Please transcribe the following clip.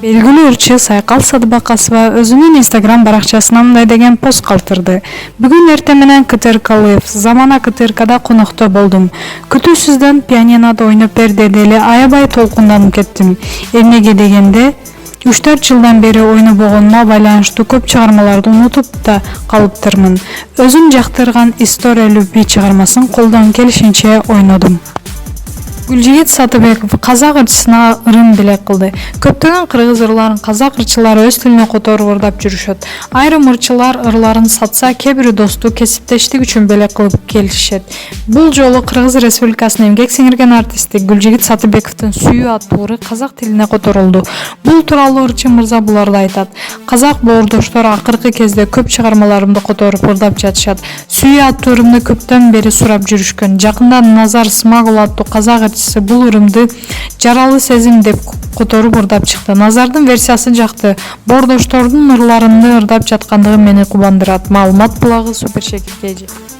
Белгилүү ырчы Сайкал Садыбакасова өзүнүн Instagram баракчасына мындай деген пост калтырды. Бүгүн эртең менен КТРК Замана КТРКда конокто болдум. Күтүүсүздөн пианинода ойноп берди эле аябай толкунданып кеттим. Эмнеге дегенде 3-4 жылдан бери ойнобогонума байланыштуу көп чыгармаларды унутуп да калыптырмын. Өзүм жактырган История любви чыгармасын колдон келишинче ойнодум. Гүлжигит Сатыбеков казак ырчысына ырым белек кылды. Көптөгөн кыргыз ырларын казак ырчылары өз тилине которуп ырдап жүрүшөт. Айрым ырчылар ырларын сатса, кээ бири достук, кесиптештик үчүн белек кылып келишет. Бул жолу Кыргыз Республикасынын эмгек сиңирген артисти Гүлжигит Сатыбековдун Сүйүү аттуу ыры казак тилине которулду. Бул тууралуу ырчы мырза буларды айтат. Казак боордоштор акыркы кезде көп чыгармаларымды которуп ырдап жатышат. Сүйүү аттуу ырымды көптөн бери сурап жүрүшкөн. Жакында Назар Смагул аттуу казак бул ырымды жаралы сезим деп которуп ырдап чыкты. Назардын версиясы жакты. Боордоштордун ырларымды ырдап жаткандыгы мени кубандырат. Маалымат булагы Супершекер KG.